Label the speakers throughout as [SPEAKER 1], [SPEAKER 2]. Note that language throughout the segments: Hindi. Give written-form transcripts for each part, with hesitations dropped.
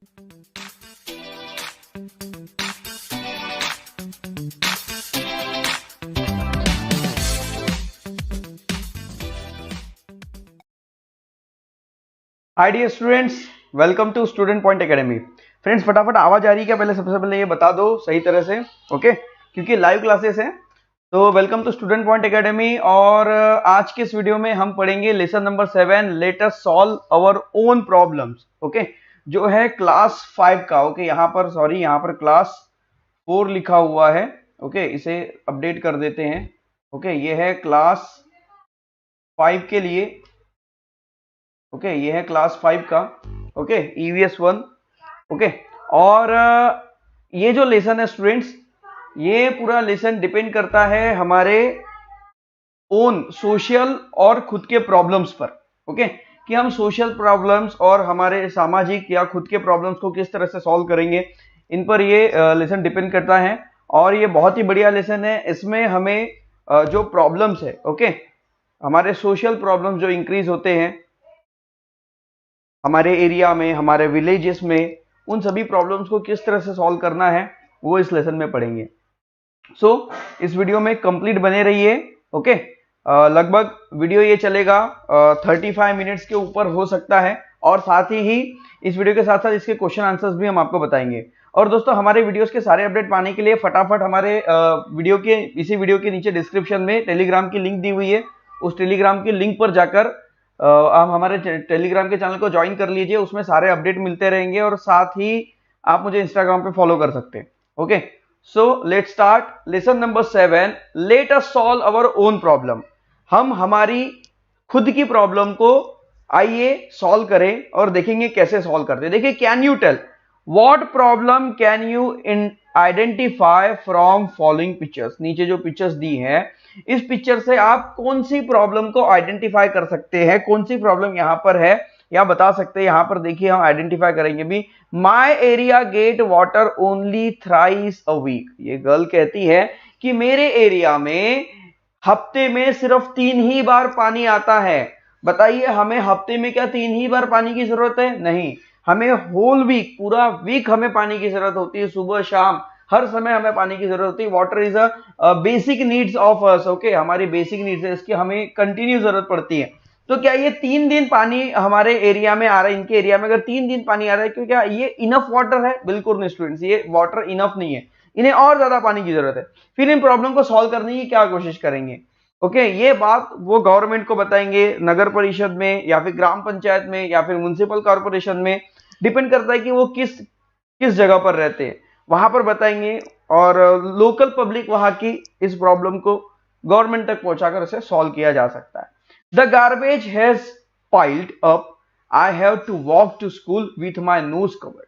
[SPEAKER 1] Hi dear students, welcome to student point academy. Friends, फटाफट आवाज आ रही है क्या? पहले सबसे पहले ये बता दो सही तरह से, ओके? क्योंकि लाइव क्लासेस हैं। तो welcome to student point academy. और आज के इस वीडियो में हम पढ़ेंगे lesson number 7, let us solve our own problems, okay? जो है क्लास 5 का, ओके? यहाँ पर क्लास 4 लिखा हुआ है, ओके? इसे अपडेट कर देते हैं, ओके? ये है क्लास 5 के लिए, ओके? ये है क्लास 5 का, ओके? EVS 1, okay? और ये जो लेसन है स्टूडेंट्स, ये पूरा लेसन डिपेंड करता है हमारे ओन सोशल और खुद के प्रॉब्लम्स पर, ओके? कि हम सोशल प्रॉब्लम्स और हमारे सामाजिक या खुद के प्रॉब्लम्स को किस तरह से सॉल्व करेंगे, इन पर ये लेसन डिपेंड करता है। और ये बहुत ही बढ़िया लेसन है। इसमें हमें जो प्रॉब्लम्स है, ओके, हमारे सोशल प्रॉब्लम्स जो इंक्रीज होते हैं हमारे एरिया में, हमारे विलेजेस में, उन सभी प्रॉब्लम्स को किस तरह से सॉल्व करना है वो इस लेसन में पढ़ेंगे। सो इस वीडियो में कंप्लीट बने रहिए, ओके? लगभग वीडियो ये चलेगा 35 मिनट्स के ऊपर हो सकता है। और साथ ही इस वीडियो के साथ साथ इसके क्वेश्चन आंसर्स भी हम आपको बताएंगे। और दोस्तों, हमारे वीडियोस के सारे अपडेट पाने के लिए फटाफट हमारे इसी वीडियो के नीचे डिस्क्रिप्शन में टेलीग्राम की लिंक दी हुई है। उस टेलीग्राम की लिंक पर जाकर आप हमारे टेलीग्राम के चैनल को ज्वाइन कर लीजिए। उसमें सारे अपडेट मिलते रहेंगे और साथ ही आप मुझे इंस्टाग्राम पे फॉलो कर सकते हैं, okay? So let's start lesson number 7, let us solve our own problem. हम हमारी खुद की प्रॉब्लम को आइए सॉल्व करें और देखेंगे कैसे सॉल्व करते हैं। देखिए, can you tell what problem can you identify from following pictures. नीचे जो पिक्चर्स दी हैं, इस पिक्चर से आप कौन सी प्रॉब्लम को आइडेंटिफाई कर सकते हैं, कौन सी प्रॉब्लम यहां पर है या बता सकते हैं। यहां पर देखिए, हम आइडेंटिफाई करेंगे भी। My area get water only thrice a week. ये गर्ल कहती है कि मेरे एरिया में हफ्ते में सिर्फ 3 ही बार पानी आता है। बताइए, हमें हफ्ते में क्या 3 ही बार पानी की जरूरत है? नहीं, हमें होल वीक, पूरा वीक हमें पानी की जरूरत होती है। सुबह शाम हर समय हमें पानी की जरूरत होती है। Water is a basic needs of us, okay? हमारी बेसिक नीड्स है, इसकी हमें कंटिन्यू जरूरत पड़ती है। तो क्या ये 3 दिन पानी हमारे एरिया में आ रहा है? इनके एरिया में अगर 3 दिन पानी आ रहा है, क्यों क्या ये इनफ वाटर है? बिल्कुल नहीं स्टूडेंट्स, ये वाटर इनफ नहीं है। इन्हें और ज्यादा पानी की जरूरत है। फिर इन प्रॉब्लम को सॉल्व करने की क्या कोशिश करेंगे, ओके? ये बात वो गवर्नमेंट को बताएंगे, नगर परिषद में या फिर ग्राम पंचायत में या फिर म्युनिसिपल कॉर्पोरेशन में। डिपेंड करता है कि वो किस किस जगह पर रहते हैं, वहां पर बताएंगे। और लोकल पब्लिक वहां की इस प्रॉब्लम को गवर्नमेंट तक पहुंचाकर इसे सॉल्व किया जा सकता है। The garbage has piled up, I have to walk to school with my nose covered.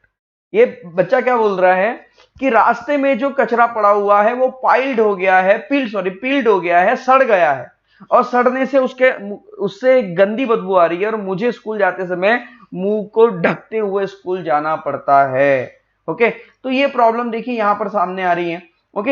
[SPEAKER 1] ये बच्चा क्या बोल रहा है कि रास्ते में जो कचरा पड़ा हुआ है वो पाइल्ड हो गया है, पील्ड हो गया है, सड़ गया है। और सड़ने से उससे गंदी बदबू आ रही है और मुझे स्कूल जाते समय मुंह को ढकते हुए स्कूल जाना पड़ता है, ओके? तो ये प्रॉब्लम देखिए यहां पर सामने आ रही है, ओके?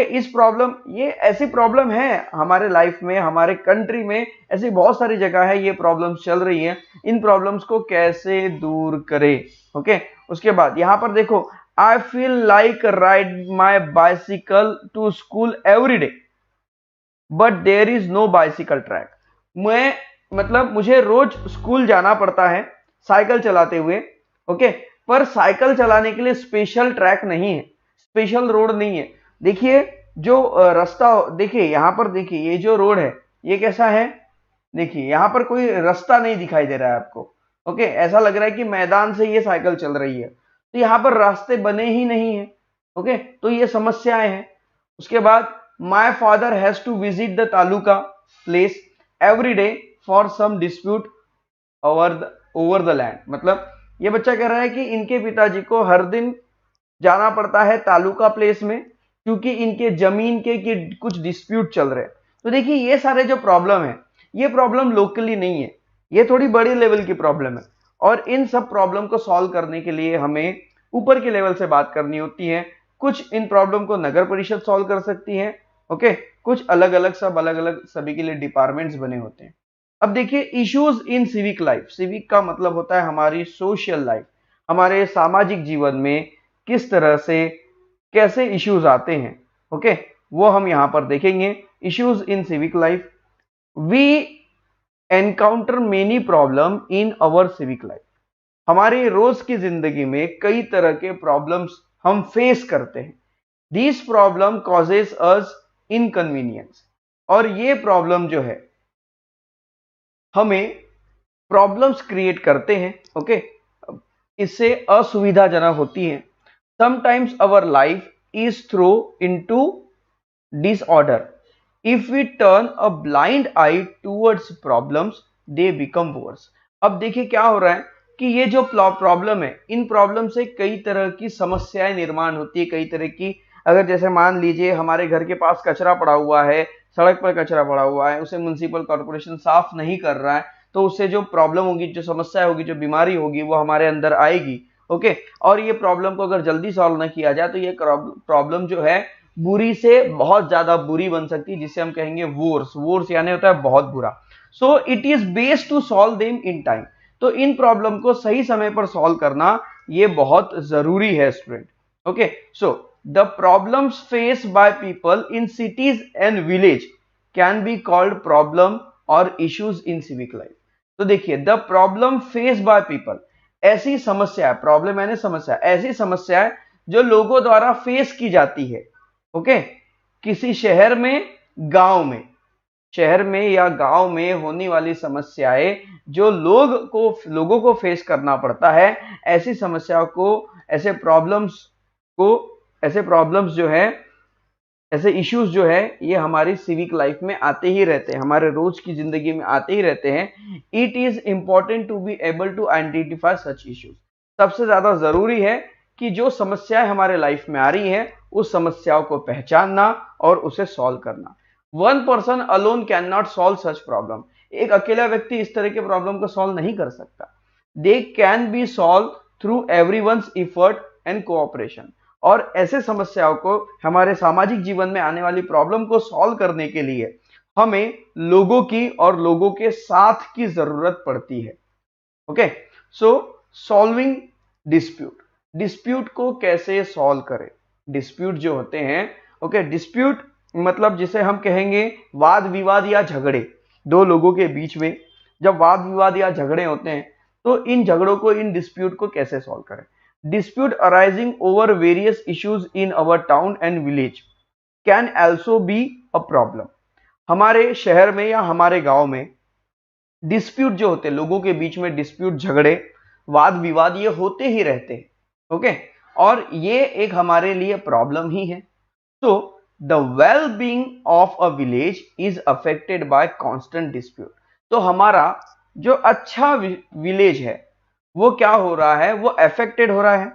[SPEAKER 1] ये ऐसी प्रॉब्लम है हमारे लाइफ में, हमारे कंट्री में ऐसी बहुत सारी जगह है ये प्रॉब्लम्स चल रही है। इन प्रॉब्लम्स को कैसे दूर करें, ओके? उसके बाद यहां पर देखो, I feel like ride my bicycle to school every day but there is no bicycle track. मुझे रोज स्कूल जाना पड़ता है साइकिल चलाते हुए, ओके? पर साइकिल चलाने के लिए स्पेशल ट्रैक नहीं है, स्पेशल रोड नहीं है। देखिए, जो रास्ता, देखिए यहां पर, देखिए ये जो रोड है ये कैसा है? देखिए यहां पर कोई रास्ता नहीं दिखाई दे रहा है आपको, ओके? ऐसा लग रहा है कि मैदान से ये साइकिल चल रही है। तो यहां पर रास्ते बने ही नहीं है, ओके? तो ये समस्याएं हैं। उसके बाद, my father has to visit the taluka place every day for some dispute over the land. मतलब ये बच्चा कह रहा है कि इनके पिताजी को हर दिन जाना पड़ता है तालुका प्लेस में क्योंकि इनके जमीन के कुछ डिस्प्यूट चल रहे हैं। तो देखिए, ये सारे जो प्रॉब्लम है, ये प्रॉब्लम लोकली नहीं है, ये थोड़ी बड़ी लेवल की प्रॉब्लम है। और इन सब प्रॉब्लम को सॉल्व करने के लिए हमें ऊपर के लेवल से बात करनी होती है। कुछ इन प्रॉब्लम को नगर परिषद सॉल्व कर सकती है, ओके? कुछ अलग अलग सभी के लिए डिपार्टमेंट्स बने होते हैं। अब देखिए, issues in civic life. Civic का मतलब होता है हमारी सोशल लाइफ, हमारे सामाजिक जीवन में किस तरह से कैसे इश्यूज आते हैं, ओके, वो हम यहां पर देखेंगे। Issues in civic life, we encounter many problem in our civic life. हमारी रोज की जिंदगी में कई तरह के प्रॉब्लम्स हम फेस करते हैं। This problem causes us inconvenience, और ये प्रॉब्लम जो है हमें प्रॉब्लम्स क्रिएट करते हैं, ओके, इससे असुविधाजनक होती है। Sometimes our life is throw into disorder. If we turn a blind eye towards problems they become worse. अब देखिए क्या हो रहा है कि ये जो प्रॉब्लम है, इन प्रॉब्लम से कई तरह की समस्याएं निर्माण होती है, कई तरह की। अगर जैसे मान लीजिए हमारे घर के पास कचरा पड़ा हुआ है, सड़क पर कचरा पड़ा हुआ है, उसे म्युनिसिपल कॉर्पोरेशन साफ नहीं कर रहा है, तो उससे जो प्रॉब्लम होगी, जो समस्या होगी, जो बीमारी होगी, वो हमारे अंदर आएगी, ओके। और ये प्रॉब्लम को अगर जल्दी सॉल्व न किया जाए तो ये प्रॉब्लम जो है बुरी से बहुत ज्यादा बुरी बन सकती है, जिसे हम कहेंगे वोर्स। वोर्स यानी होता है बहुत बुरा। So it is best to solve them in time. तो इन प्रॉब्लम को सही समय पर सॉल्व करना ये बहुत जरूरी है student, okay. So the problems face by people in cities and village can be called problem और इश्यूज इन सिविक लाइफ। तो देखिए, the problem face by people, ऐसी समस्या, प्रॉब्लम यानी समस्या, ऐसी समस्या है जो लोगों द्वारा फेस की जाती है, ओके, किसी शहर में, गांव में, शहर में या गांव में होने वाली समस्याएं जो लोगों को फेस करना पड़ता है, ऐसी समस्याओं को, ऐसे प्रॉब्लम्स जो है, ऐसे इश्यूज जो है, ये हमारी सिविक लाइफ में आते ही रहते हैं, हमारे रोज की जिंदगी में आते ही रहते हैं। It is important to be able to identify such issues. सबसे ज्यादा जरूरी है कि जो समस्याएं हमारे लाइफ में आ रही हैं, उस समस्याओं को पहचानना और उसे सॉल्व करना। One person alone can not solve such problem. एक अकेला व्यक्ति इस तरह के प्रॉब्लम को सॉल्व नहीं कर सकता। दे can be solve through everyone's effort and cooperation. और ऐसे समस्याओं को, हमारे सामाजिक जीवन में आने वाली प्रॉब्लम को सॉल्व करने के लिए हमें लोगों की और लोगों के साथ की जरूरत पड़ती है, ओके। सो सॉल्विंग डिस्प्यूट, डिस्प्यूट को कैसे सॉल्व करें। डिस्प्यूट जो होते हैं, ओके, डिस्प्यूट मतलब जिसे हम कहेंगे वाद विवाद या झगड़े, दो लोगों के बीच में जब वाद विवाद या झगड़े होते हैं, तो इन झगड़ों को, इन डिस्प्यूट को कैसे सॉल्व करें। Dispute arising over various issues in our town and village can also be a problem. हमारे शहर में या हमारे गांव में डिस्प्यूट जो होते हैं, लोगों के बीच में डिस्प्यूट, झगड़े, वाद विवाद, ये होते ही रहते हैं, ओके, और ये एक हमारे लिए प्रॉब्लम ही है। तो the well being of a village is affected by constant dispute. तो हमारा जो अच्छा विलेज है वो क्या हो रहा है, वो अफेक्टेड हो रहा है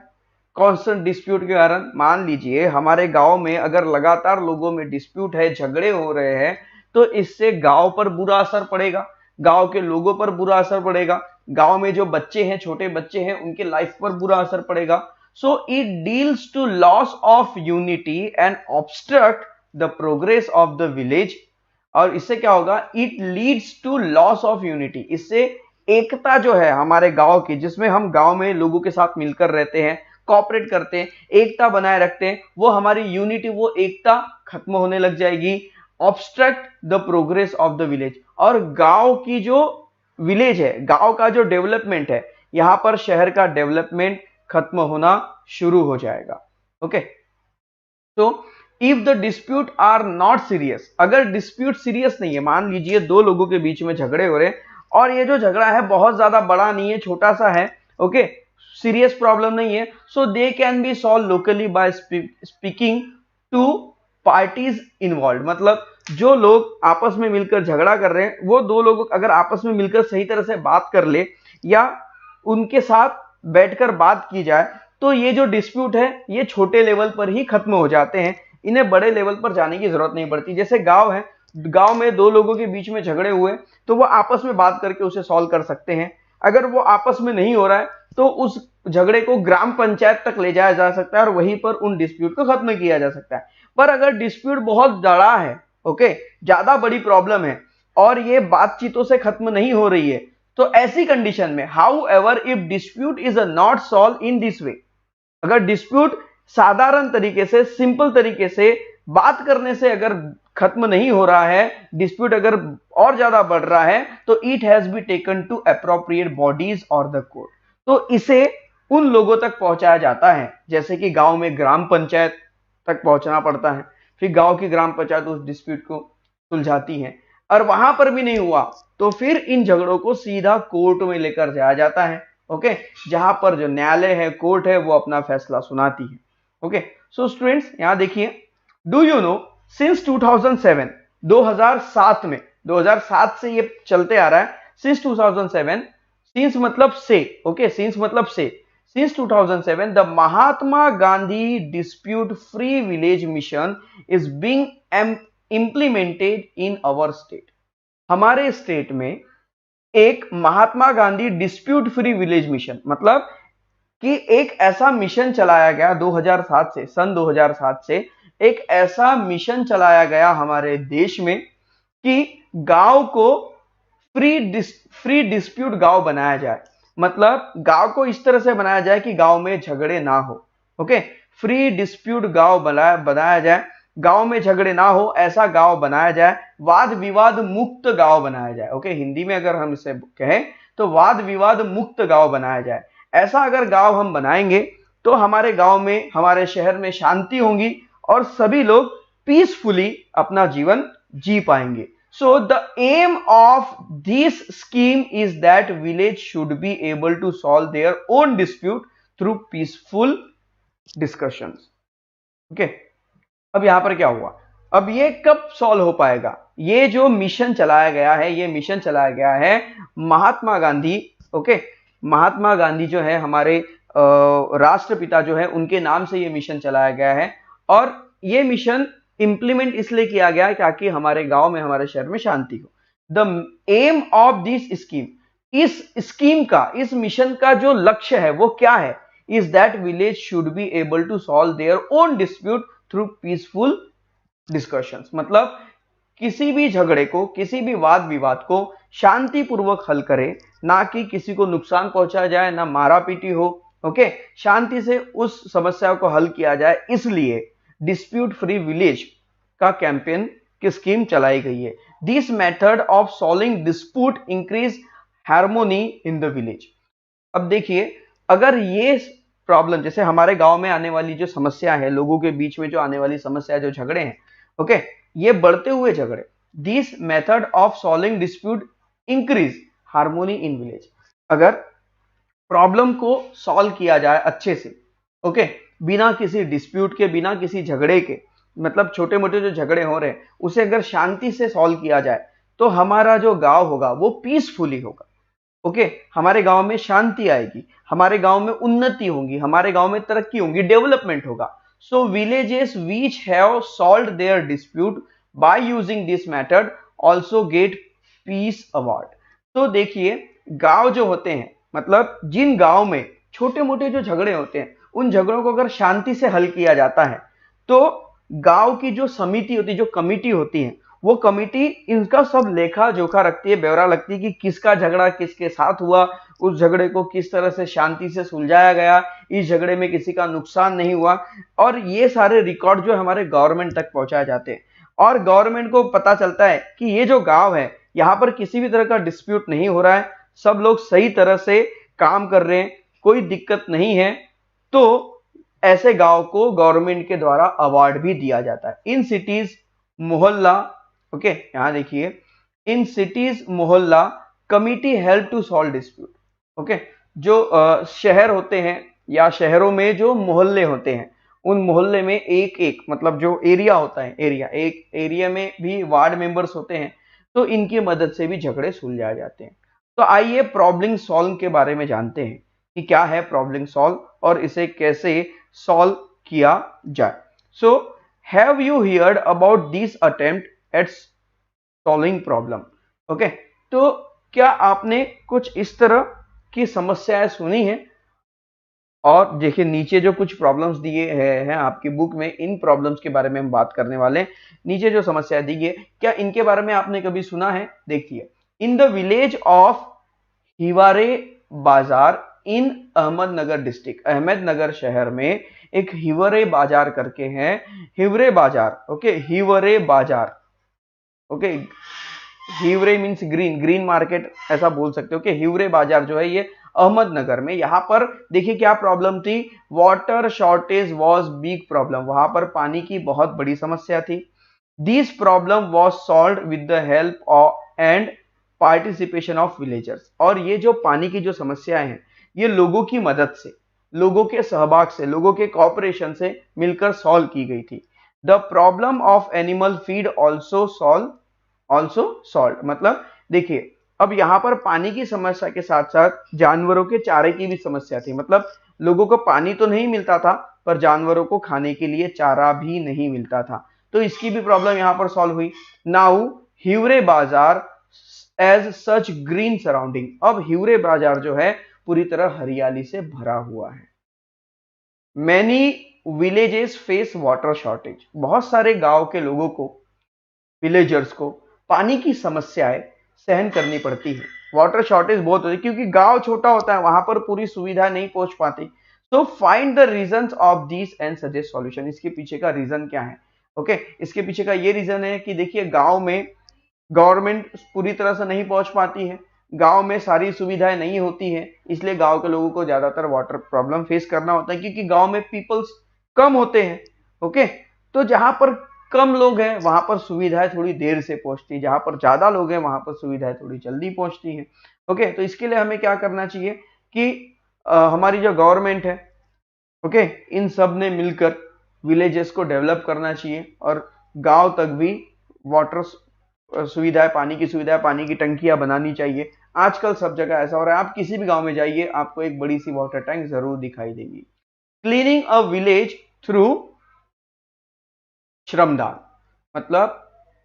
[SPEAKER 1] कांस्टेंट डिस्प्यूट के कारण। मान लीजिए हमारे गांव में अगर लगातार लोगों में डिस्प्यूट है, झगड़े हो रहे हैं, तो इससे गांव पर बुरा असर पड़ेगा, गांव के लोगों पर बुरा असर पड़ेगा, गांव में जो बच्चे हैं, छोटे बच्चे हैं, उनके लाइफ पर बुरा असर पड़ेगा। So it deals to loss of unity and obstruct the progress of the village। और इससे क्या होगा, it leads to loss of unity। इससे एकता जो है हमारे गांव की, जिसमें हम गांव में लोगों के साथ मिलकर रहते हैं, कोऑपरेट करते हैं, एकता बनाए रखते हैं, वो हमारी यूनिटी, वो एकता खत्म होने लग जाएगी। Obstruct the progress of the village, और गांव की जो विलेज है, गांव का जो डेवलपमेंट है, यहां पर शहर का डेवलपमेंट खत्म होना शुरू हो जाएगा, ओके। तो if the dispute are not serious, अगर डिस्प्यूट सीरियस नहीं है, मान लीजिए दो लोगों के बीच में झगड़े हो रहे हैं और ये जो झगड़ा है बहुत ज्यादा बड़ा नहीं है, छोटा सा है, ओके, सीरियस प्रॉब्लम नहीं है, so they can be solve locally by speaking to parties involve. मतलब जो लोग आपस में मिलकर झगड़ा कर रहे हैं, वो दो लोग अगर आपस में मिलकर सही तरह से बात कर ले या उनके साथ बैठकर बात की जाए, तो ये जो डिस्प्यूट है ये छोटे लेवल पर ही खत्म हो जाते हैं, इन्हें बड़े लेवल पर जाने की जरूरत नहीं पड़ती। जैसे गांव है, गांव में दो लोगों के बीच में झगड़े हुए तो वो आपस में बात करके उसे सॉल्व कर सकते हैं। अगर वो आपस में नहीं हो रहा है तो उस झगड़े को ग्राम पंचायत तक ले जाया जा सकता है और वहीं पर उन डिस्प्यूट को खत्म किया जा सकता है। पर अगर डिस्प्यूट बहुत बड़ा है, ओके, ज्यादा बड़ी प्रॉब्लम है और ये बातचीतों से खत्म नहीं हो रही है, तो ऐसी कंडीशन में how ever if dispute is not solve in this way, अगर डिस्प्यूट साधारण तरीके से, सिंपल तरीके से बात करने से अगर खत्म नहीं हो रहा है, डिस्प्यूट अगर और ज्यादा बढ़ रहा है, तो it has be taken to appropriate bodies और द कोर्ट, तो इसे उन लोगों तक पहुंचाया जाता है, जैसे कि गांव में ग्राम पंचायत तक पहुंचना पड़ता है, फिर गांव की ग्राम पंचायत उस डिस्प्यूट को सुलझाती है, और वहां पर भी नहीं हुआ तो फिर इन झगड़ों को सीधा कोर्ट में लेकर जाया जाता है। ओके, जहां पर जो न्यायालय है, कोर्ट है, वो अपना फैसला सुनाती है। ओके, सो स्टूडेंट्स यहां देखिए, डू यू नो सिंस 2007, 2007 में, 2007 से ये चलते आ रहा है, सिंस 2007, सिंस मतलब से, ओके, सिंस मतलब से, since 2007 the Mahatma Gandhi dispute free village mission is being implemented in our state, हमारे स्टेट में एक Mahatma Gandhi dispute free village mission, मतलब कि एक ऐसा मिशन चलाया गया 2007 से, सन 2007 से एक ऐसा मिशन चलाया गया हमारे देश में कि गांव को फ्री डिस्प्यूट गांव बनाया जाए, मतलब गांव को इस तरह से बनाया जाए कि गांव में झगड़े ना हो। ओके, फ्री डिस्प्यूट गांव बनाया जाए, गांव में झगड़े ना हो ऐसा गांव बनाया जाए, वाद विवाद मुक्त गांव बनाया जाए। ओके, हिंदी में अगर हम इसे कहें तो वाद विवाद मुक्त गांव बनाया जाए। ऐसा अगर गांव हम बनाएंगे तो हमारे गांव में, हमारे शहर में शांति होगी और सभी लोग पीसफुली अपना जीवन जी पाएंगे। So the aim of this scheme is that village should be able to solve their own dispute through peaceful discussions. Okay, अब यहां पर क्या हुआ, अब ये कब सॉल्व हो पाएगा, ये जो मिशन चलाया गया है, ये मिशन चलाया गया है महात्मा गांधी। ओके, महात्मा गांधी जो है हमारे राष्ट्रपिता जो है, उनके नाम से ये मिशन चलाया गया है, और ये मिशन इंप्लीमेंट इसलिए किया गया ताकि हमारे गांव में, हमारे शहर में शांति हो। The aim of this scheme, इस स्कीम का, इस मिशन का जो लक्ष्य है वो क्या है, is that village should be able to solve their own dispute through peaceful discussions, मतलब किसी भी झगड़े को, किसी भी वाद विवाद को शांतिपूर्वक हल करे, ना कि किसी को नुकसान पहुंचाया जाए, ना मारा पीटी हो। ओके, शांति से उस समस्या को हल किया जाए, इसलिए डिस्प्यूट फ्री विलेज का कैंपेन की स्कीम चलाई गई है। This method of solving dispute increase harmony in the village. अब देखिए, अगर ये प्रॉब्लम, जैसे हमारे गांव में आने वाली जो समस्या है, लोगों के बीच में जो आने वाली समस्या, जो झगड़े हैं, ओके, ये बढ़ते हुए झगड़े, this method of solving dispute increase harmony in village, अगर प्रॉब्लम को सॉल्व किया जाए अच्छे से, ओके, बिना किसी डिस्प्यूट के, बिना किसी झगड़े के, मतलब छोटे मोटे जो झगड़े हो रहे हैं उसे अगर शांति से सॉल्व किया जाए तो हमारा जो गांव होगा वो पीसफुली होगा। ओके, हमारे गांव में शांति आएगी, हमारे गांव में उन्नति होगी, हमारे गांव में तरक्की होगी, डेवलपमेंट होगा। So villages which have solved their dispute by using this method also get peace award. तो देखिए, गांव जो होते हैं, मतलब जिन गांव में छोटे मोटे जो झगड़े होते हैं, उन झगड़ों को अगर शांति से हल किया जाता है तो गांव की जो समिति होती है, जो कमेटी होती है, वो कमेटी इनका सब लेखा जोखा रखती है, ब्यौरा लगती है कि किसका झगड़ा किसके साथ हुआ, उस झगड़े को किस तरह से शांति से सुलझाया गया, इस झगड़े में किसी का नुकसान नहीं हुआ, और ये सारे रिकॉर्ड जो हमारे गवर्नमेंट तक पहुंचाए जाते हैं, और गवर्नमेंट को पता चलता है कि ये जो गांव है यहाँ पर किसी भी तरह का डिस्प्यूट नहीं हो रहा है, सब लोग सही तरह से काम कर रहे हैं, कोई दिक्कत नहीं है, तो ऐसे गांव को गवर्नमेंट के द्वारा अवार्ड भी दिया जाता है। इन सिटीज मोहल्ला, ओके, यहां देखिए, in cities mohalla committee help to solve dispute. Okay, जो शहर होते हैं या शहरों में जो मोहल्ले होते हैं, उन मोहल्ले में एक एक, मतलब जो एरिया होता है, एक एरिया में भी वार्ड मेंबर्स होते हैं, तो इनकी मदद से भी झगड़े सुलझाए जाते हैं। तो आइए प्रॉब्लम सॉल्व के बारे में जानते हैं कि क्या है प्रॉब्लम सॉल्व और इसे कैसे सॉल्व किया जाए। So have you heard about this attempt at solving problem? Okay, तो क्या आपने कुछ इस तरह की समस्याएं सुनी है? और देखिए नीचे जो कुछ प्रॉब्लम्स दिए हैं आपकी बुक में, इन प्रॉब्लम्स के बारे में हम बात करने वाले हैं। नीचे जो समस्या दी है, क्या इनके बारे में आपने कभी सुना है? देखिए, in the village of Hiware बाजार इन अहमदनगर डिस्ट्रिक्ट, अहमदनगर शहर में एक हिवरे बाजार करके है, हिवरे बाजार, ओके, हिवरे बाजार, okay, Hiware means green, green market ऐसा बोल सकते हो कि हिवरे बाजार जो है ये अहमदनगर में, यहां पर देखिए क्या प्रॉब्लम थी, water shortage was big problem, वहां पर पानी की बहुत बड़ी समस्या थी। This problem was solved with the help and participation of villagers, और ये जो पानी की जो समस्याएं हैं ये लोगों की मदद से, लोगों के सहभाग से, लोगों के कॉपरेशन से मिलकर सॉल्व की गई थी। The problem of animal feed also solve, मतलब देखिए अब यहां पर पानी की समस्या के साथ साथ जानवरों के चारे की भी समस्या थी, मतलब लोगों को पानी तो नहीं मिलता था पर जानवरों को खाने के लिए चारा भी नहीं मिलता था, तो इसकी भी प्रॉब्लम यहां पर सॉल्व हुई। नाउ हिवरे बाजार एज सच ग्रीन सराउंडिंग, अब हिवरे बाजार जो है पूरी तरह हरियाली से भरा हुआ है। Many villages face water shortage, बहुत सारे गांव के लोगों को, विलेजर्स को पानी की समस्याएं सहन करनी पड़ती है, वाटर शॉर्टेज बहुत होती है क्योंकि गांव छोटा होता है, वहां पर पूरी सुविधा नहीं पहुंच पाती। तो find the reasons of this and suggest solution, इसके पीछे का रीजन क्या है, ओके, इसके पीछे का ये रीजन है कि देखिए गांव में गवर्नमेंट पूरी तरह से नहीं पहुंच पाती है, गांव में सारी सुविधाएं नहीं होती है, इसलिए गांव के लोगों को ज्यादातर वाटर प्रॉब्लम फेस करना होता है क्योंकि गांव में पीपल्स कम होते हैं, ओके। तो जहां पर कम लोग हैं वहां पर सुविधाएं थोड़ी देर से पहुंचती है, जहां पर ज्यादा लोग हैं वहां पर सुविधाएं थोड़ी जल्दी पहुंचती हैं, ओके। तो इसके लिए हमें क्या करना चाहिए कि हमारी जो गवर्नमेंट है, ओके, इन सब ने मिलकर विलेजेस को डेवलप करना चाहिए और गांव तक भी वाटर सुविधाएं, पानी की सुविधाएं, पानी की टंकियां बनानी चाहिए। आजकल सब जगह ऐसा हो रहा है, आप किसी भी गांव में जाइए आपको एक बड़ी सी वाटर टैंक जरूर दिखाई देगी। क्लीनिंग अ विलेज थ्रू श्रमदान, मतलब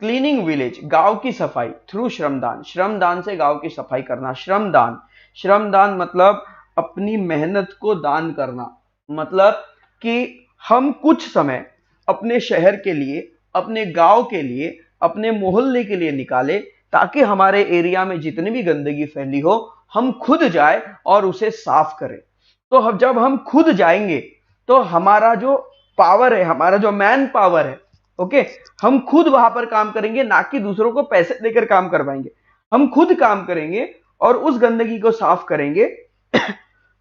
[SPEAKER 1] क्लीनिंग विलेज, गांव की सफाई थ्रू श्रमदान, श्रमदान से गांव की सफाई करना। श्रमदान, श्रमदान मतलब अपनी मेहनत को दान करना, मतलब कि हम कुछ समय अपने शहर के लिए, अपने गांव के लिए, अपने मोहल्ले के लिए निकाले ताकि हमारे एरिया में जितनी भी गंदगी फैली हो हम खुद जाए और उसे साफ करें। तो जब हम खुद जाएंगे तो हमारा जो पावर है, हमारा जो मैन पावर है, ओके, हम खुद वहां पर काम करेंगे, ना कि दूसरों को पैसे देकर काम करवाएंगे, हम खुद काम करेंगे और उस गंदगी को साफ करेंगे।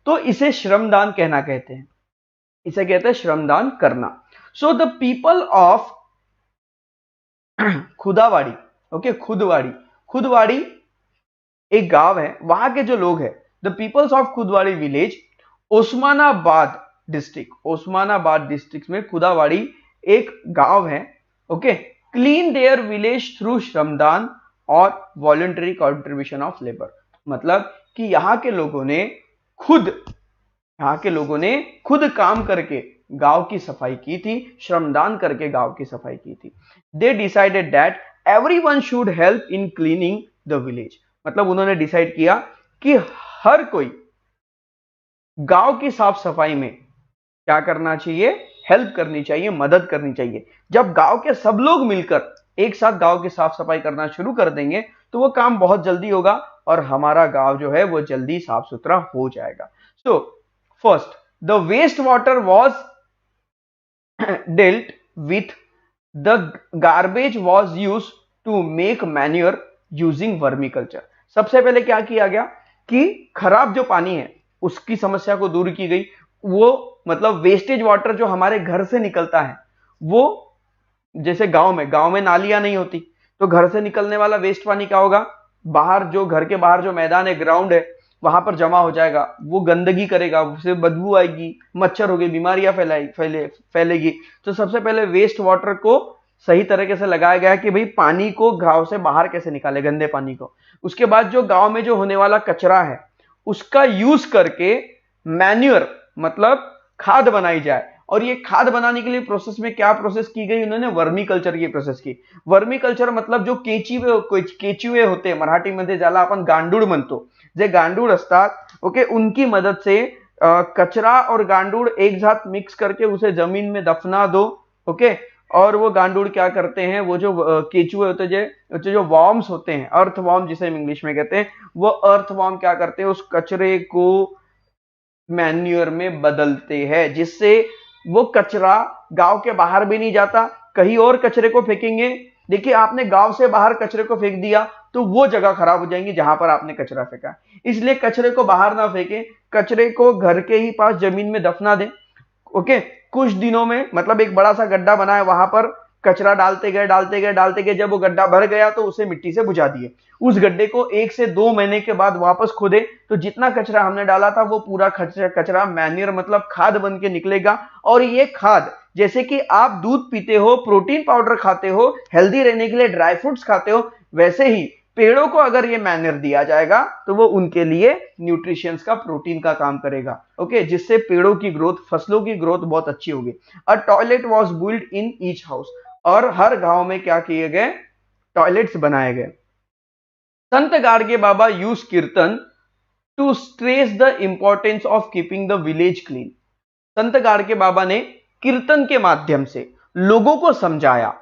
[SPEAKER 1] तो इसे श्रमदान कहना कहते हैं, इसे कहते हैं श्रमदान करना। So the people of Khudawadi, okay, Khudwadi, Khudwadi एक गांव है, वहां के जो लोग हैं, the peoples of Khudwadi village, Osmanabad district, Osmanabad district में खुदावाड़ी एक गांव है, okay, clean their village through shramdaan और वॉलंटरी कंट्रीब्यूशन ऑफ लेबर, मतलब कि यहां के लोगों ने खुद काम करके गांव की सफाई की थी, श्रमदान करके गांव की सफाई की थी। They decided that everyone should help in cleaning the village, मतलब उन्होंने डिसाइड किया कि हर कोई गांव की साफ सफाई में क्या करना चाहिए, हेल्प करनी चाहिए, मदद करनी चाहिए। जब गांव के सब लोग मिलकर एक साथ गांव की साफ सफाई करना शुरू कर देंगे तो वो काम बहुत जल्दी होगा और हमारा गांव जो है वो जल्दी साफ सुथरा हो जाएगा। So first the waste water was dealt with, the garbage was used to make manure using vermiculture। सबसे पहले क्या किया गया कि खराब जो पानी है उसकी समस्या को दूर की गई, वो मतलब वेस्टेज वाटर जो हमारे घर से निकलता है, वो जैसे गांव में नालियां नहीं होती तो घर से निकलने वाला वेस्ट पानी क्या होगा, बाहर जो घर के बाहर जो मैदान है, ग्राउंड है, वहां पर जमा हो जाएगा, वो गंदगी करेगा, उससे बदबू आएगी, मच्छर होगी, बीमारियां फैलेगी। तो सबसे पहले वेस्ट वाटर को सही तरीके से लगाया गया कि भाई पानी को गांव से बाहर कैसे निकाले, गंदे पानी को। उसके बाद जो गांव में जो होने वाला कचरा है उसका यूज करके मैन्योर मतलब खाद बनाई जाए, और ये खाद बनाने के लिए प्रोसेस में क्या प्रोसेस की गई, उन्होंने वर्मी कल्चर की प्रोसेस की। वर्मी कल्चर मतलब जो केचुए होते हैं, मराठी मध्ये ज्याला आपण गांडूळ म्हणतो, जे गांडूळ असतात, ओके, उनकी मदद से कचरा और गांडूळ एक साथ मिक्स करके उसे जमीन में दफना दो, ओके, और वो गांडूड़ क्या करते हैं, वो जो केचुए होते हैं, जो वॉर्म्स होते हैं, अर्थ वॉर्म जिसे हम इंग्लिश में कहते हैं, वो अर्थ वॉर्म क्या करते हैं, उस कचरे को मैन्योर में बदलते हैं, जिससे वो कचरा गांव के बाहर भी नहीं जाता, कहीं और कचरे को फेंकेंगे। देखिए आपने गांव से बाहर कचरे को फेंक दिया तो वो जगह खराब हो जाएंगी जहां पर आपने कचरा फेंका, इसलिए कचरे को बाहर ना फेंके, कचरे को घर के ही पास जमीन में दफना दें। ओके, कुछ दिनों में मतलब एक बड़ा सा गड्ढा बना है, वहां पर कचरा डालते गए डालते गए डालते गए, जब वो गड्ढा भर गया तो उसे मिट्टी से बुझा दिए। उस गड्ढे को 1 से 2 महीने के बाद वापस खोदे तो जितना कचरा हमने डाला था वो पूरा कचरा मैन्योर मतलब खाद बन के निकलेगा। और ये खाद, जैसे कि आप दूध पीते हो, प्रोटीन पाउडर खाते हो, हेल्दी रहने के लिए ड्राई फ्रूट्स खाते हो, वैसे ही पेड़ों को अगर ये मैन्योर दिया जाएगा तो वो उनके लिए न्यूट्रिशंस का, प्रोटीन का काम करेगा। ओके, जिससे पेड़ों की ग्रोथ, फसलों की ग्रोथ बहुत अच्छी होगी। अ toilet was build in each house, और हर गांव में क्या किए गए, टॉयलेट्स बनाए गए। Sant Gadge Baba use kirtan to stress the importance of keeping the village clean. Sant Gadge बाबा ने कीर्तन के माध्यम से लोगों को समझाया।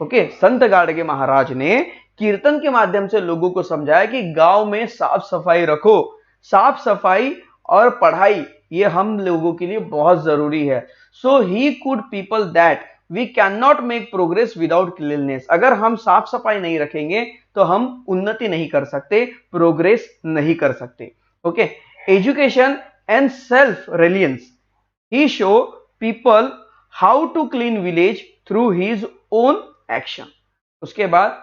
[SPEAKER 1] ओके, संत गाडगे महाराज ने कीर्तन के माध्यम से लोगों को समझाया कि गांव में साफ सफाई रखो। साफ सफाई और पढ़ाई ये हम लोगों के लिए बहुत जरूरी है। So he could people that we can not make progress without cleanliness. अगर हम साफ सफाई नहीं रखेंगे तो हम उन्नति नहीं कर सकते, प्रोग्रेस नहीं कर सकते। Okay, education and self reliance, he show people how to clean village through his own action। उसके बाद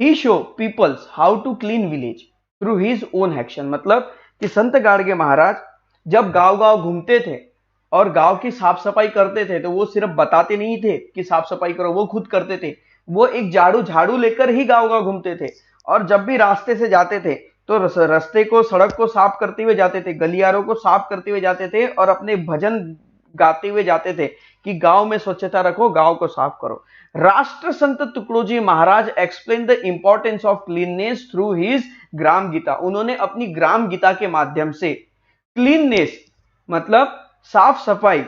[SPEAKER 1] he show people how to clean village through his own action, मतलब कि संत गाडगे महाराज जब गांव-गांव घूमते थे और गांव की साफ सफाई करते थे तो वो सिर्फ बताते नहीं थे कि साफ सफाई करो, वो खुद करते थे। वो एक झाड़ू लेकर ही गांव-गांव घूमते थे, और जब भी रास्ते से जाते थे तो रास्ते को, सड़क को साफ करते हुए जाते थे, गलियारों को साफ करते हुए जाते थे, और अपने भजन गाते हुए जाते थे कि गांव में स्वच्छता रखो, गांव को साफ करो। Rashtra Sant Tukdoji Maharaj explain the importance of cleanliness through his Gram Geeta. उन्होंने अपनी ग्राम गीता के माध्यम से क्लीननेस मतलब साफ सफाई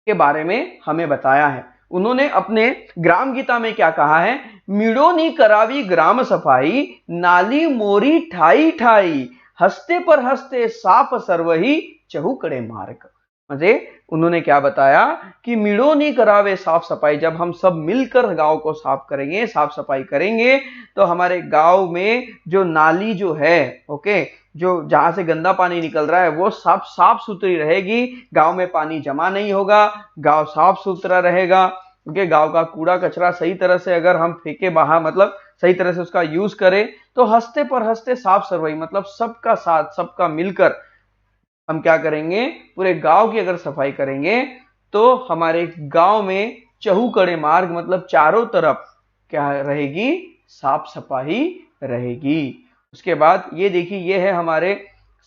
[SPEAKER 1] के बारे में हमें बताया है। उन्होंने अपने ग्राम गीता में क्या कहा है, मिडोनी करावी ग्राम सफाई, नाली मोरी ठाई ठाई, हस्ते पर हस्ते साफ सर्वही, चहुकड़े मार्ग। मतलब उन्होंने क्या बताया कि मिडोनी करावे साफ सफाई, जब हम सब मिलकर गांव को साफ करेंगे, साफ सफाई करेंगे, तो हमारे गांव में जो नाली जो है, ओके, जो जहां से गंदा पानी निकल रहा है वो साफ सुथरी रहेगी, गांव में पानी जमा नहीं होगा, गांव साफ सुथरा रहेगा। क्योंकि गांव का कूड़ा कचरा सही तरह से अगर हम फेंके बाहर, मतलब सही तरह से उसका यूज करें, तो हंसते पर हंसते साफ सरवाई, मतलब सबका साथ, सबका मिलकर हम क्या करेंगे, पूरे गांव की अगर सफाई करेंगे तो हमारे गांव में चहुकड़े मार्ग, मतलब चारों तरफ क्या रहेगी, साफ सफाई रहेगी। उसके बाद ये देखिए, ये है हमारे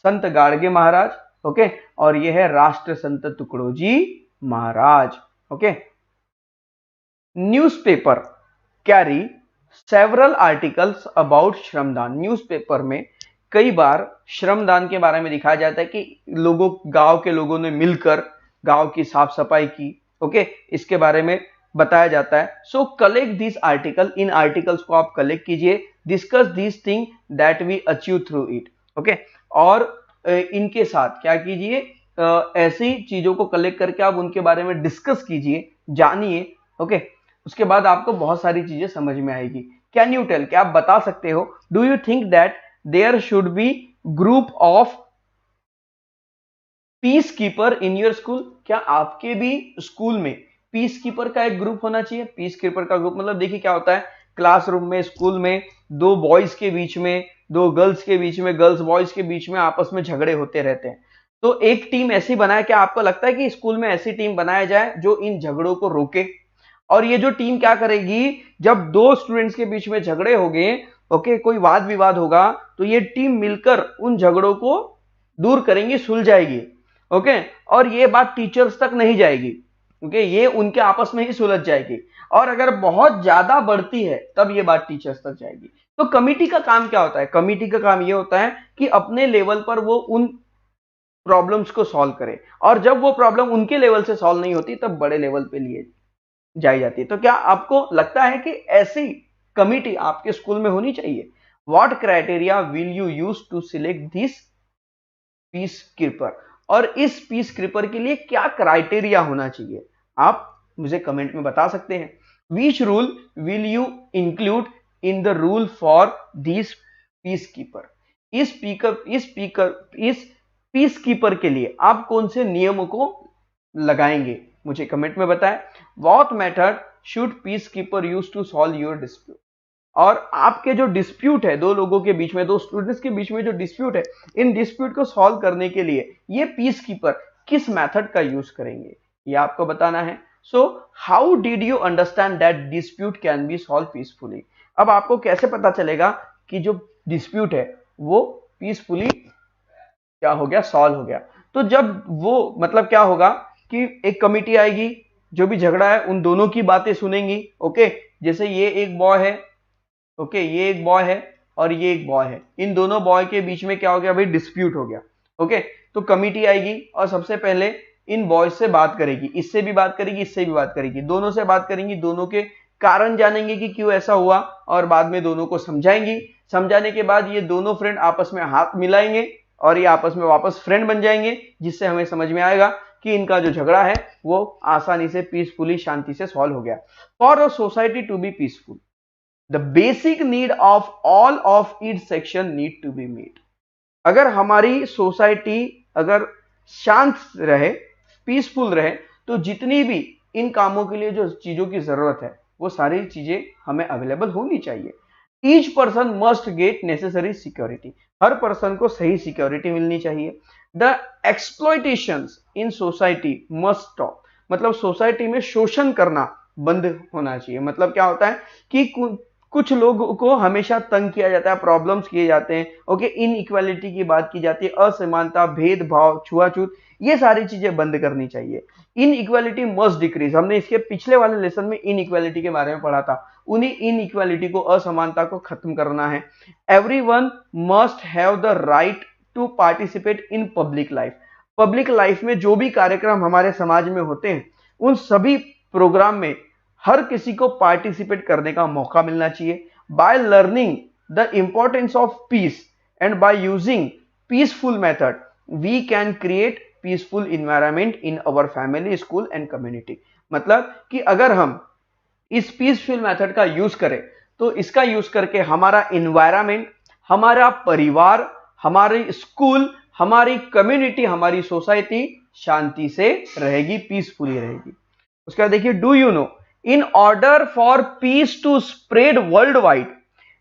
[SPEAKER 1] संत गाडगे महाराज, ओके, और ये है Rashtra Sant Tukdoji Maharaj. Okay, newspaper carry several articles about shramdaan. Newspaper में कई बार श्रमदान के बारे में दिखाया जाता है कि लोगों, गांव के लोगों ने मिलकर गांव की साफ सफाई की। ओके, इसके बारे में बताया जाता है। सो कलेक्ट दिस आर्टिकल, इन आर्टिकल्स को आप कलेक्ट कीजिए, discuss this thing that we achieve through it. Okay, और इनके साथ क्या कीजिए, ऐसी चीजों को कलेक्ट करके आप उनके बारे में डिस्कस कीजिए, जानिए। ओके, उसके बाद आपको बहुत सारी चीजें समझ में आएगी। कैन यू टेल, क्या आप बता सकते हो, do you think that there should be group of peace keeper in your school? क्या आपके भी स्कूल में पीस कीपर का एक ग्रुप होना चाहिए? पीस कीपर का ग्रुप मतलब देखिए क्या होता है, क्लासरूम में, स्कूल में दो बॉयज के बीच में, दो गर्ल्स के बीच में, गर्ल्स बॉयज के बीच में आपस में झगड़े होते रहते हैं, तो एक टीम ऐसी बनाए। क्या आपको लगता है कि स्कूल में ऐसी टीम बनाया जाए जो इन झगड़ों को रोके? और ये जो टीम क्या करेगी, जब दो स्टूडेंट्स के बीच में झगड़े हो गए, ओके, कोई वाद विवाद होगा, तो ये टीम मिलकर उन झगड़ों को दूर करेंगी, सुलझाएगी। ओके, और ये बात टीचर्स तक नहीं जाएगी, ओके, ये उनके आपस में ही सुलझ जाएगी। और अगर बहुत ज्यादा बढ़ती है तब ये बात टीचर्स तक जाएगी। तो कमिटी का काम क्या होता है? कमिटी का काम ये होता है कि अपने लेवल पर वो उन प्रॉब्लम्स को सॉल्व करे, और जब वो प्रॉब्लम उनके लेवल से सॉल्व नहीं होती तब बड़े लेवल पे लिए जाई जाती है। तो क्या आपको लगता है कि ऐसी कमिटी आपके स्कूल में होनी चाहिए? What criteria will you use to select this peace keeper? और इस पीस कीपर के लिए क्या क्राइटेरिया होना चाहिए, आप मुझे कमेंट में बता सकते हैं। Which rule will you include in the rule for this peace keeper? इस पीस कीपर के लिए आप कौन से नियमों को लगाएंगे, मुझे कमेंट में बताएं। What method should peace keeper use to solve your dispute? और आपके जो डिस्प्यूट है दो लोगों के बीच में, दो स्टूडेंट्स के बीच में जो डिस्प्यूट है, इन डिस्प्यूट को सॉल्व करने के लिए ये पीस कीपर किस मेथड का यूज करेंगे, ये आपको बताना है। So how did you understand that dispute can be solve peacefully? अब आपको कैसे पता चलेगा कि जो डिस्प्यूट है वो पीसफुली क्या हो गया, सॉल्व हो गया? तो जब वो मतलब क्या होगा कि एक कमिटी आएगी, जो भी झगड़ा है उन दोनों की बातें सुनेंगी। ओके, जैसे ये एक बॉय है, ओके, ये एक बॉय है और ये एक बॉय है, इन दोनों बॉय के बीच में क्या हो गया भाई, डिस्प्यूट हो गया। ओके, तो कमिटी आएगी और सबसे पहले इन बॉयज से बात करेगी, इससे भी बात करेगी, इससे भी बात करेगी, दोनों से बात करेंगी, दोनों के कारण जानेंगे कि क्यों ऐसा हुआ, और बाद में दोनों को समझाएंगी। समझाने के बाद ये दोनों फ्रेंड आपस में हाथ मिलाएंगे और ये आपस में वापस फ्रेंड बन जाएंगे, जिससे हमें समझ में आएगा कि इनका जो झगड़ा है वो आसानी से पीसफुली, शांति से सॉल्व हो गया। For a society to be peaceful, the basic need of all of its section need to be met। अगर हमारी सोसाइटी अगर शांत रहे, पीसफुल रहे, तो जितनी भी इन कामों के लिए जो चीजों की जरूरत है वो सारी चीजें हमें अवेलेबल होनी चाहिए। Each person must get necessary security, हर पर्सन को सही सिक्योरिटी मिलनी चाहिए। The exploitations in society must stop, मतलब सोसाइटी में शोषण करना बंद होना चाहिए। मतलब क्या होता है कि कुछ लोगों को हमेशा तंग किया जाता है, प्रॉब्लम्स किए जाते हैं। ओके, इनइक्वालिटी की बात की जाती है, असमानता, भेदभाव, छुआछूत, ये सारी चीजें बंद करनी चाहिए। इनइक्वालिटी मस्ट डिक्रीज, हमने इसके पिछले वाले लेसन में इनइक्वालिटी के बारे में पढ़ा था, उन्हीं इनइक्वालिटी को, असमानता को खत्म करना है। Everyone must have the right to participate in public life, public life में जो भी कार्यक्रम हमारे समाज में होते हैं उन सभी प्रोग्राम में हर किसी को पार्टिसिपेट करने का मौका मिलना चाहिए। By learning the importance of peace and by using peaceful method we can create peaceful environment in our family, school and community. मतलब कि अगर हम इस पीसफुल मेथड का यूज करें तो इसका यूज करके हमारा इन्वायरमेंट, हमारा परिवार, हमारी स्कूल, हमारी कम्युनिटी, हमारी सोसाइटी शांति से रहेगी, पीसफुली रहेगी। उसके बाद देखिए, do you know, in order for peace to spread worldwide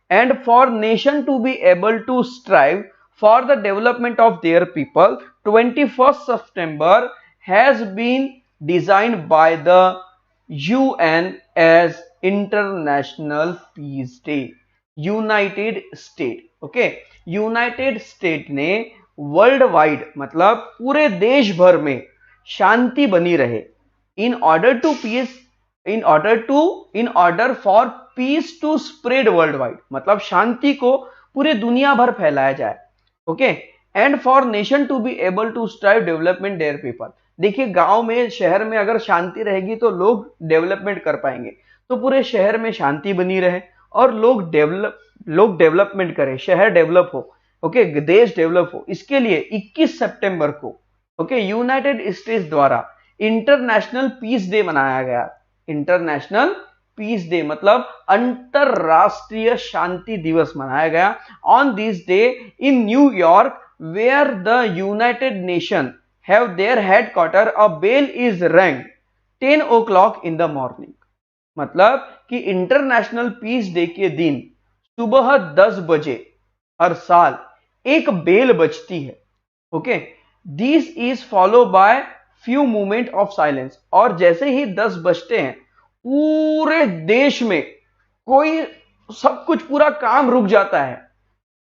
[SPEAKER 1] and for nation to be able to strive for the development of their people, 21st September has been designed by the UN as International Peace Day। United State, okay, United State ने वर्ल्ड वाइड मतलब पूरे देश भर में शांति बनी रहे, in order for peace to spread world wide, मतलब शांति को पूरे दुनिया भर फैलाया जाए। Okay, and for nation to be able to strive development their people. देखिए, गांव में, शहर में अगर शांति रहेगी तो लोग डेवलपमेंट कर पाएंगे, तो पूरे शहर में शांति बनी रहे और लोग डेवलपमेंट करें, शहर डेवलप हो, ओके, देश डेवलप हो। इसके लिए 21 सितंबर को, ओके, यूनाइटेड स्टेट्स द्वारा इंटरनेशनल पीस डे मनाया गया। इंटरनेशनल पीस डे मतलब अंतरराष्ट्रीय शांति दिवस मनाया गया on this day in New York, where the United Nation have their headquarter, a bell is rang 10 o'clock in the morning. मतलब कि इंटरनेशनल पीस डे के दिन सुबह 10 बजे हर साल एक बेल बजती है। Okay, this is follow by few moment of silence, और जैसे ही 10 बजते हैं पूरे देश में कोई, सब कुछ, पूरा काम रुक जाता है,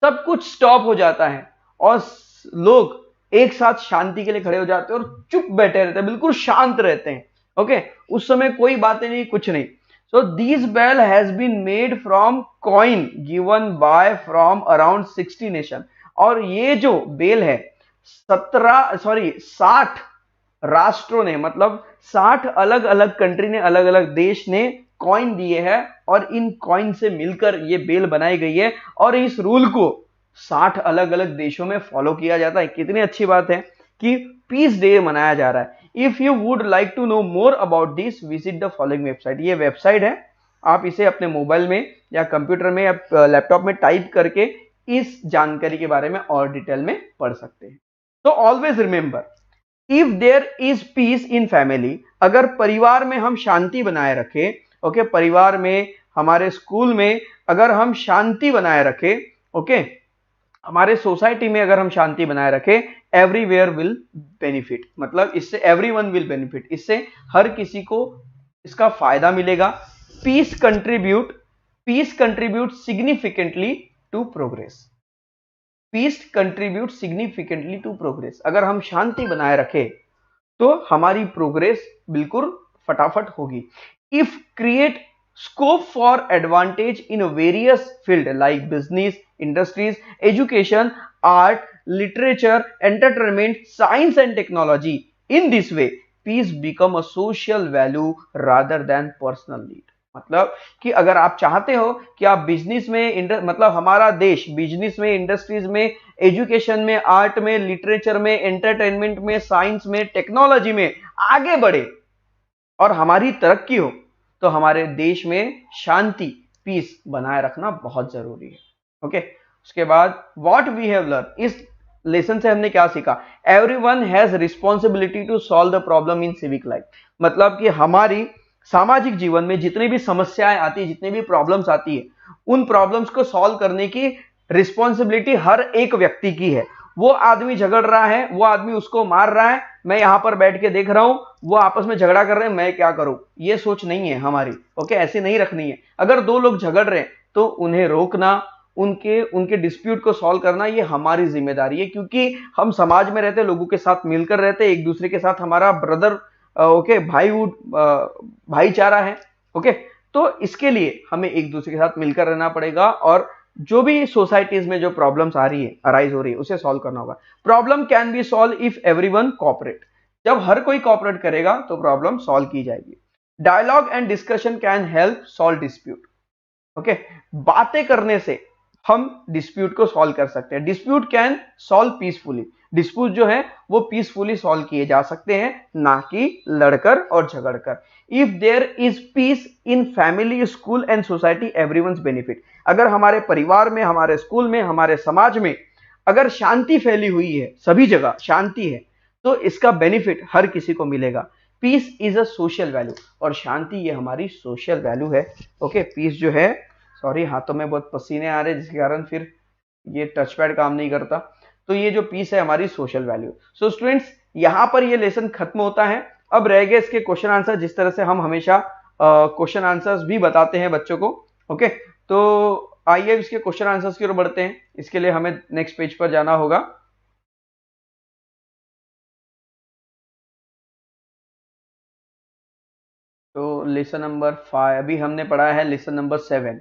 [SPEAKER 1] सब कुछ स्टॉप हो जाता है और लोग एक साथ शांति के लिए खड़े हो जाते हैं और चुप बैठे रहते हैं, बिल्कुल शांत रहते हैं। ओके, उस समय कोई बातें नहीं, कुछ नहीं। So this bell has been made from coin given by from around 60 nation, और ये जो बेल है 60 राष्ट्रों ने, मतलब 60 अलग अलग कंट्री ने, अलग अलग देश ने कॉइन दिए हैं और इन कॉइन से मिलकर ये बेल बनाई गई है और इस रूल को 60 अलग अलग देशों में फॉलो किया जाता है। कितनी अच्छी बात है कि पीस डे मनाया जा रहा है। If you would like to know more about this, visit the following website. ये वेबसाइट है, आप इसे अपने मोबाइल में या कंप्यूटर में या लैपटॉप में टाइप करके इस जानकारी के बारे में और डिटेल में पढ़ सकते हैं। तो always remember, if there is peace in family, अगर परिवार में हम शांति बनाए रखें, ओके, परिवार में, हमारे स्कूल में अगर हम शांति बनाए रखें, ओके, हमारे सोसाइटी में अगर हम शांति बनाए रखें, एवरीवेयर विल बेनिफिट, मतलब इससे एवरीवन विल बेनिफिट, इससे हर किसी को इसका फायदा मिलेगा। Peace contribute significantly to progress. Peace contribute significantly to progress. अगर हम शांति बनाए रखें तो हमारी प्रोग्रेस बिल्कुल फटाफट होगी। If create scope for advantage in various field like business, industries, education, art, literature, entertainment, science and technology. In this way, peace become a social value rather than personal need. मतलब कि अगर आप चाहते हो कि आप बिजनेस में, मतलब हमारा देश बिजनेस में, इंडस्ट्रीज में, एजुकेशन में, आर्ट में, लिटरेचर में, एंटरटेनमेंट में, साइंस में, टेक्नोलॉजी में आगे बढ़े और हमारी तरक्की हो, तो हमारे देश में शांति, पीस बनाए रखना बहुत जरूरी है। ओके, उसके बाद व्हाट वी हैव लर्न, इस लेसन से हमने क्या सीखा? Everyone has responsibility to solve the problem in civic life. मतलब कि हमारी सामाजिक जीवन में जितनी भी समस्याएं आती है, जितनी भी प्रॉब्लम्स आती है, उन प्रॉब्लम्स को सॉल्व करने की रिस्पॉन्सिबिलिटी हर एक व्यक्ति की है। वो आदमी झगड़ रहा है, वो आदमी उसको मार रहा है, मैं यहां पर बैठ के देख रहा हूं, वो आपस में झगड़ा कर रहे हैं, मैं क्या करूं, ये सोच नहीं है हमारी। ओके, ऐसे नहीं रखनी है। अगर दो लोग झगड़ रहे हैं तो उन्हें रोकना, उनके डिस्प्यूट को सॉल्व करना, ये हमारी जिम्मेदारी है, क्योंकि हम समाज में रहते, लोगों के साथ मिलकर रहते, एक दूसरे के साथ हमारा ब्रदर, ओके, भाईचारा है। ओके, तो इसके लिए हमें एक दूसरे के साथ मिलकर रहना पड़ेगा और जो भी सोसाइटीज में जो प्रॉब्लम्स आ रही है, अराइज हो रही है, उसे सॉल्व करना होगा। Problem can be solve if everyone cooperate. जब हर कोई कोऑपरेट करेगा तो प्रॉब्लम सॉल्व की जाएगी। Dialogue and discussion can help solve dispute. Okay, बातें करने से हम डिस्प्यूट को सॉल्व कर सकते हैं। Dispute can solve peacefully. Dispute जो है वो पीसफुली सॉल्व किए जा सकते हैं, ना कि लड़कर और झगड़कर। If there is peace in family, school and society, everyone's benefit. अगर हमारे परिवार में, हमारे स्कूल में, हमारे समाज में अगर शांति फैली हुई है, सभी जगह शांति है, तो इसका बेनिफिट हर किसी को मिलेगा। Peace is a social value, और शांति ये हमारी सोशल वैल्यू है। ओके, पीस जो है, सॉरी हाथों में बहुत पसीने आ रहे हैं जिसके कारण फिर ये टच पैड काम नहीं करता। तो ये जो पीस है हमारी सोशल वैल्यू। सो स्टूडेंट्स, यहां पर ये लेसन खत्म होता है। अब रह गए इसके क्वेश्चन आंसर, जिस तरह से हम हमेशा क्वेश्चन आंसर्स भी बताते हैं बच्चों को। ओके, तो आइए इसके क्वेश्चन आंसर्स की ओर बढ़ते हैं। इसके लिए हमें नेक्स्ट पेज पर जाना होगा। तो लेसन नंबर 5 अभी हमने पढ़ा है, लेसन नंबर 7।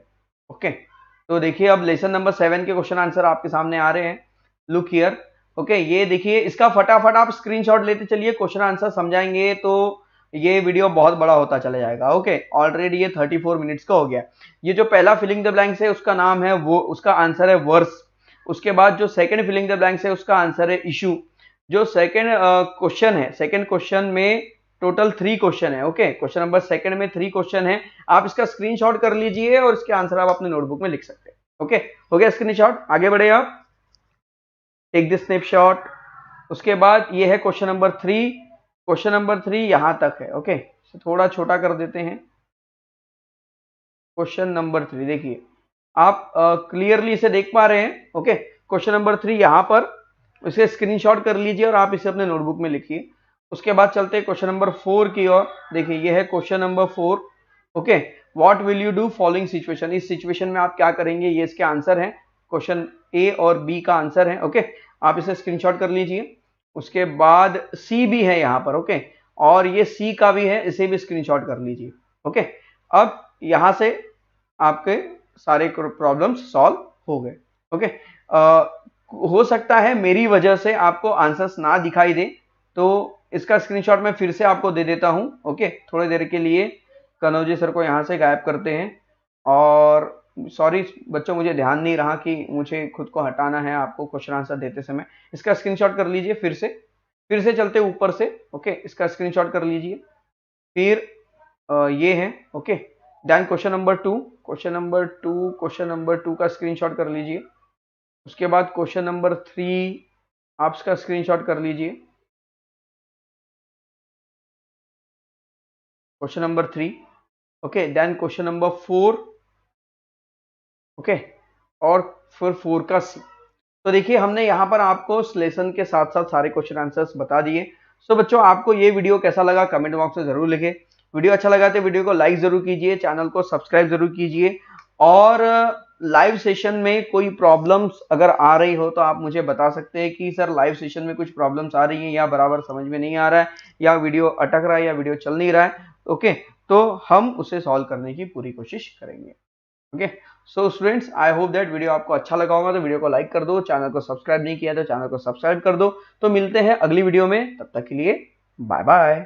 [SPEAKER 1] ओके, तो देखिए अब लेसन नंबर 7 के क्वेश्चन आंसर आपके सामने आ रहे हैं। Look here. ओके, ये देखिए, इसका फटाफट आप स्क्रीनशॉट लेते चलिए, क्वेश्चन आंसर समझाएंगे तो ये वीडियो बहुत बड़ा होता चला जाएगा। ओके, ऑलरेडी ये 34 मिनट्स का हो गया। ये जो पहला फिलिंग द ब्लैंक्स है उसका नाम है, वो उसका आंसर है वर्स। उसके बाद जो सेकंड फिलिंग द ब्लैंक्स है उसका आंसर है इशू। जो सेकंड क्वेश्चन है, सेकंड क्वेश्चन में टोटल 3 क्वेश्चन है। ओके, क्वेश्चन नंबर सेकंड में 3 क्वेश्चन है। आप इसका स्क्रीनशॉट कर लीजिए और इसके आंसर आप अपने नोटबुक में लिख सकते हैं। ओके, हो गया स्क्रीनशॉट, आगे बढ़े आप, टेक दिस स्नैपशॉट। उसके बाद ये है क्वेश्चन नंबर 3। क्वेश्चन नंबर 3 यहां तक है। ओके, थोड़ा छोटा कर देते हैं। क्वेश्चन नंबर 3 देखिए, आप क्लियरली इसे देख पा रहे हैं। ओके, क्वेश्चन नंबर 3 यहां पर, इसे स्क्रीनशॉट कर लीजिए और आप इसे अपने नोटबुक में लिखिए। उसके बाद चलते हैं क्वेश्चन नंबर 4 की ओर। देखिए, ये है question number 4। Okay, what will you do following situation, इस सिचुएशन में आप क्या करेंगे, ये इसके आंसर है। क्वेश्चन ए और बी का आंसर है। ओके, आप इसे स्क्रीनशॉट कर लीजिए। उसके बाद सी भी है यहाँ पर। ओके, और ये सी का भी है, इसे भी स्क्रीनशॉट कर लीजिए। ओके, अब यहां से आपके सारे प्रॉब्लम्स सॉल्व हो गए। ओके, हो सकता है मेरी वजह से आपको आंसर्स ना दिखाई दे, तो इसका स्क्रीनशॉट मैं फिर से आपको दे देता हूं। ओके, थोड़ी देर के लिए कनौजी सर को यहां से गायब करते हैं। और सॉरी बच्चों, मुझे ध्यान नहीं रहा कि मुझे खुद को हटाना है आपको क्वेश्चन आंसर देते समय। इसका स्क्रीनशॉट कर लीजिए, फिर से चलते ऊपर से। ओके, इसका स्क्रीनशॉट कर लीजिए। फिर ये है। ओके, देन क्वेश्चन नंबर 2 का स्क्रीनशॉट कर लीजिए। उसके बाद क्वेश्चन नंबर 3 आप इसका स्क्रीनशॉट कर लीजिए। Question number 3। Okay, then question number 4। Okay, और फिर 4 का सी। तो देखिए हमने यहाँ पर आपको इस लेसन के साथ साथ सारे क्वेश्चन आंसर्स बता दिए। सो बच्चों, आपको ये वीडियो कैसा लगा कमेंट बॉक्स में जरूर लिखें। वीडियो अच्छा लगा तो वीडियो को लाइक जरूर कीजिए, चैनल को सब्सक्राइब जरूर कीजिए। और लाइव सेशन में कोई प्रॉब्लम्स अगर आ रही हो तो आप मुझे बता सकते हैं कि सर लाइव सेशन में कुछ प्रॉब्लम्स आ रही हैं, या बराबर समझ में नहीं आ रहा है, या वीडियो अटक रहा है, या वीडियो चल नहीं रहा है। ओके, तो हम उसे सॉल्व करने की पूरी कोशिश करेंगे। Okay, so students, I hope that video आपको अच्छा लगा होगा। तो वीडियो को लाइक कर दो, चैनल को सब्सक्राइब नहीं किया तो चैनल को सब्सक्राइब कर दो। तो मिलते हैं अगली वीडियो में, तब तक के लिए बाय बाय।